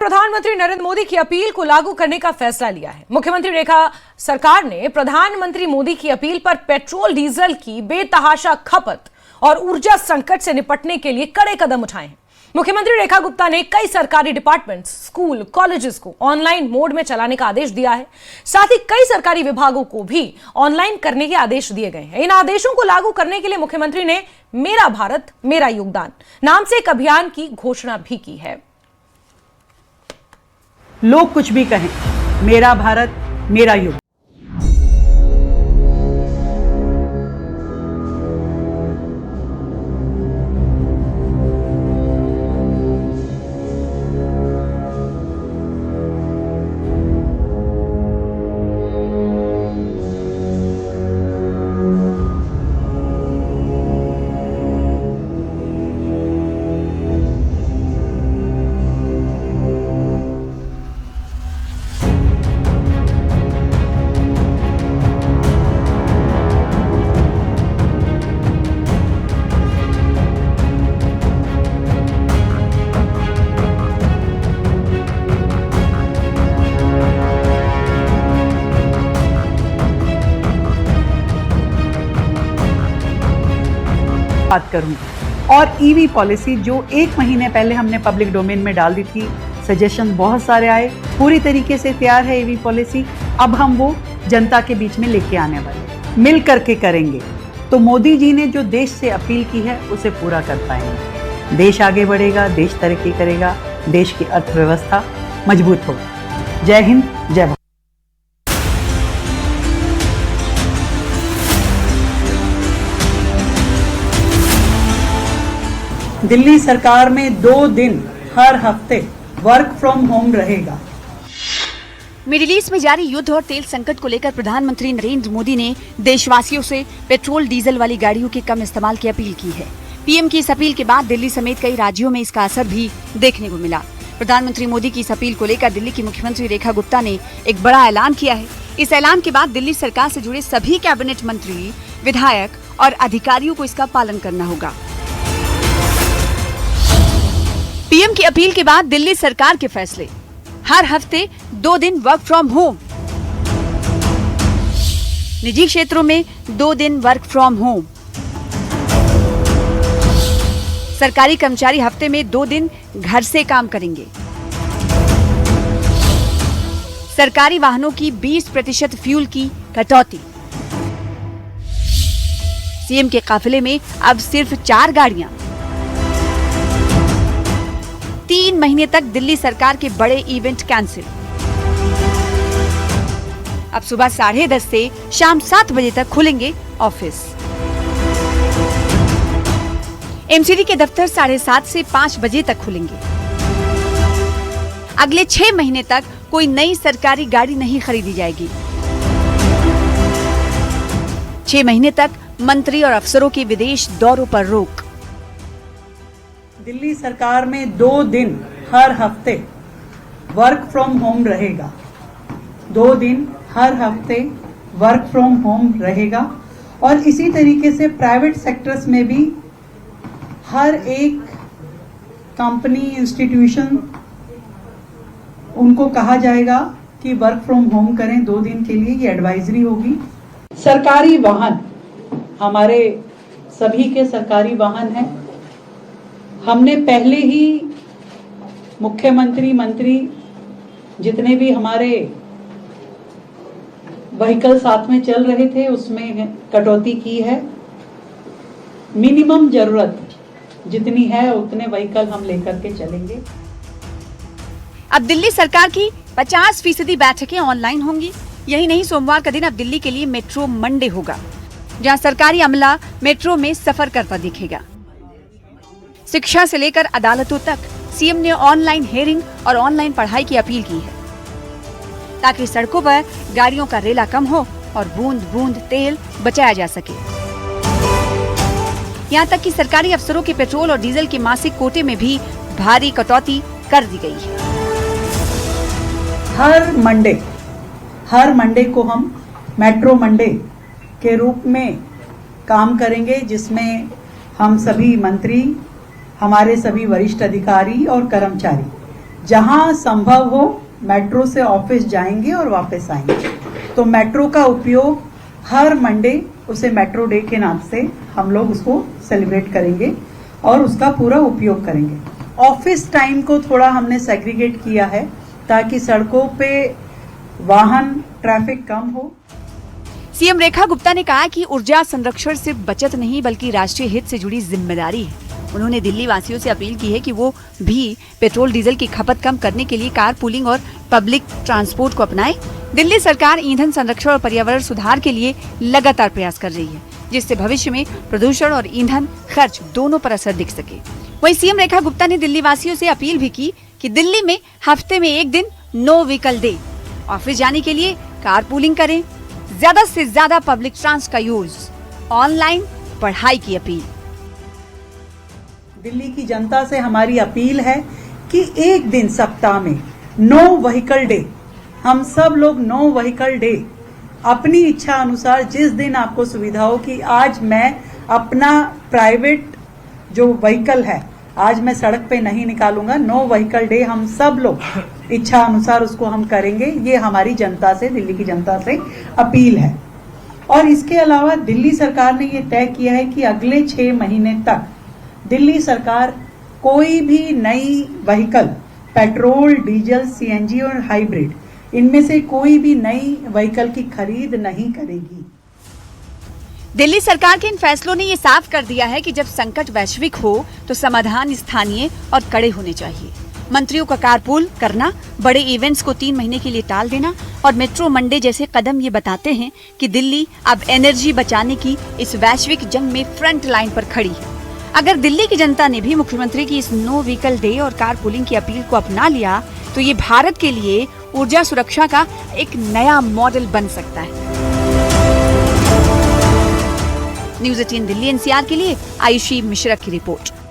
प्रधानमंत्री नरेंद्र मोदी की अपील को लागू करने का फैसला लिया है। मुख्यमंत्री रेखा सरकार ने प्रधानमंत्री मोदी की अपील पर पेट्रोल डीजल की बेतहाशा खपत और ऊर्जा संकट से निपटने के लिए कड़े कदम उठाए हैं। मुख्यमंत्री रेखा गुप्ता ने कई सरकारी डिपार्टमेंट्स, स्कूल, कॉलेजेस को ऑनलाइन मोड में चलाने का आदेश दिया है। साथ ही कई सरकारी विभागों को भी ऑनलाइन करने के आदेश दिए गए हैं। इन आदेशों को लागू करने के लिए मुख्यमंत्री ने मेरा भारत मेरा योगदान नाम से एक अभियान की घोषणा भी की है। लोग कुछ भी कहें, मेरा भारत मेरा युग। बात करूं और ईवी पॉलिसी जो 1 महीने पहले हमने पब्लिक डोमेन में डाल दी थी, सजेशन बहुत सारे आए, पूरी तरीके से तैयार है ईवी पॉलिसी। अब हम वो जनता के बीच में लेके आने वाले, मिल करके करेंगे तो मोदी जी ने जो देश से अपील की है उसे पूरा कर पाएंगे। देश आगे बढ़ेगा, देश तरक्की करेगा, देश की अर्थव्यवस्था मजबूत होगी। जय हिंद, जय भारत। दिल्ली सरकार में 2 दिन हर हफ्ते वर्क फ्रॉम होम रहेगा। मिडिल ईस्ट में जारी युद्ध और तेल संकट को लेकर प्रधानमंत्री नरेंद्र मोदी ने देशवासियों से पेट्रोल डीजल वाली गाड़ियों के कम इस्तेमाल की अपील की है। पीएम की इस अपील के बाद दिल्ली समेत कई राज्यों में इसका असर भी देखने को मिला। प्रधानमंत्री मोदी की इस अपील को लेकर दिल्ली की मुख्यमंत्री रेखा गुप्ता ने एक बड़ा ऐलान किया है। इस ऐलान के बाद दिल्ली सरकार से जुड़े सभी कैबिनेट मंत्री, विधायक और अधिकारियों को इसका पालन करना होगा। पीएम की अपील के बाद दिल्ली सरकार के फैसले, हर हफ्ते 2 दिन वर्क फ्रॉम होम। निजी क्षेत्रों में 2 दिन वर्क फ्रॉम होम। सरकारी कर्मचारी हफ्ते में 2 दिन घर से काम करेंगे। सरकारी वाहनों की 20% फ्यूल की कटौती। सीएम के काफिले में अब सिर्फ 4 गाड़ियां। 3 महीने तक दिल्ली सरकार के बड़े इवेंट कैंसिल। अब सुबह 10:30 से शाम 7 बजे तक खुलेंगे ऑफिस। एमसीडी के दफ्तर 7:30 से 5 बजे तक खुलेंगे। अगले 6 महीने तक कोई नई सरकारी गाड़ी नहीं खरीदी जाएगी। 6 महीने तक मंत्री और अफसरों के विदेश दौरों पर रोक। दिल्ली सरकार में 2 दिन हर हफ्ते वर्क फ्रॉम होम रहेगा। 2 दिन हर हफ्ते वर्क फ्रॉम होम रहेगा और इसी तरीके से प्राइवेट सेक्टर्स में भी हर एक कंपनी, इंस्टीट्यूशन, उनको कहा जाएगा कि वर्क फ्रॉम होम करें 2 दिन के लिए। ये एडवाइजरी होगी। सरकारी वाहन, हमारे सभी के सरकारी वाहन हैं। हमने पहले ही मुख्यमंत्री, मंत्री, जितने भी हमारे व्हीकल साथ में चल रहे थे उसमें कटौती की है। मिनिमम जरूरत जितनी है उतने व्हीकल हम लेकर के चलेंगे। अब दिल्ली सरकार की 50% बैठकें ऑनलाइन होंगी। यही नहीं, सोमवार का दिन अब दिल्ली के लिए मेट्रो मंडे होगा, जहां सरकारी अमला मेट्रो में सफर करता दिखेगा। शिक्षा से लेकर अदालतों तक सीएम ने ऑनलाइन हियरिंग और ऑनलाइन पढ़ाई की अपील की है, ताकि सड़कों पर गाड़ियों का रेला कम हो और बूंद बूंद तेल बचाया जा सके। यहाँ तक कि सरकारी अफसरों के पेट्रोल और डीजल के मासिक कोटे में भी भारी कटौती कर दी गई है। हर मंडे को हम मेट्रो मंडे के रूप में काम करेंगे, जिसमें हम सभी मंत्री, हमारे सभी वरिष्ठ अधिकारी और कर्मचारी जहां संभव हो मेट्रो से ऑफिस जाएंगे और वापस आएंगे। तो मेट्रो का उपयोग हर मंडे उसे मेट्रो डे के नाम से हम लोग उसको सेलिब्रेट करेंगे और उसका पूरा उपयोग करेंगे। ऑफिस टाइम को थोड़ा हमने सेग्रीगेट किया है ताकि सड़कों पे वाहन ट्रैफिक कम हो। सीएम रेखा गुप्ता ने कहा कि ऊर्जा संरक्षण सिर्फ बचत नहीं बल्कि राष्ट्रीय हित से जुड़ी जिम्मेदारी है। उन्होंने दिल्ली वासियों से अपील की है कि वो भी पेट्रोल डीजल की खपत कम करने के लिए कार पूलिंग और पब्लिक ट्रांसपोर्ट को अपनाएं। दिल्ली सरकार ईंधन संरक्षण और पर्यावरण सुधार के लिए लगातार प्रयास कर रही है, जिससे भविष्य में प्रदूषण और ईंधन खर्च दोनों पर असर दिख सके। वहीं सीएम रेखा गुप्ता ने दिल्ली वासियों से अपील भी की कि दिल्ली में हफ्ते में एक दिन नो व्हीकल डे, ऑफिस जाने के लिए कार पूलिंग करें, ज्यादा से ज्यादा पब्लिक ट्रांसपोर्ट का यूज, ऑनलाइन पढ़ाई की अपील। दिल्ली की जनता से हमारी अपील है कि एक दिन सप्ताह में नो व्हीकल डे, हम सब लोग नो व्हीकल डे अपनी इच्छा अनुसार जिस दिन आपको सुविधा हो कि आज मैं अपना प्राइवेट जो व्हीकल है आज मैं सड़क पे नहीं निकालूंगा, नो व्हीकल डे हम सब लोग इच्छा अनुसार उसको हम करेंगे। ये हमारी जनता से, दिल्ली की जनता से अपील है। और इसके अलावा दिल्ली सरकार ने ये तय किया है कि अगले 6 महीने तक दिल्ली सरकार कोई भी नई व्हीकल, पेट्रोल, डीजल, सीएनजी और हाइब्रिड, इनमें से कोई भी नई व्हीकल की खरीद नहीं करेगी। दिल्ली सरकार के इन फैसलों ने ये साफ कर दिया है कि जब संकट वैश्विक हो तो समाधान स्थानीय और कड़े होने चाहिए। मंत्रियों का कारपूल करना, बड़े इवेंट्स को 3 महीने के लिए टाल देना और मेट्रो मंडे जैसे कदम ये बताते हैं कि दिल्ली अब एनर्जी बचाने की इस वैश्विक जंग में फ्रंट लाइन पर खड़ी है। अगर दिल्ली की जनता ने भी मुख्यमंत्री की इस नो व्हीकल डे और कारपूलिंग की अपील को अपना लिया तो ये भारत के लिए ऊर्जा सुरक्षा का एक नया मॉडल बन सकता है। न्यूज़ 18 दिल्ली एनसीआर के लिए आयुषी मिश्रा की रिपोर्ट।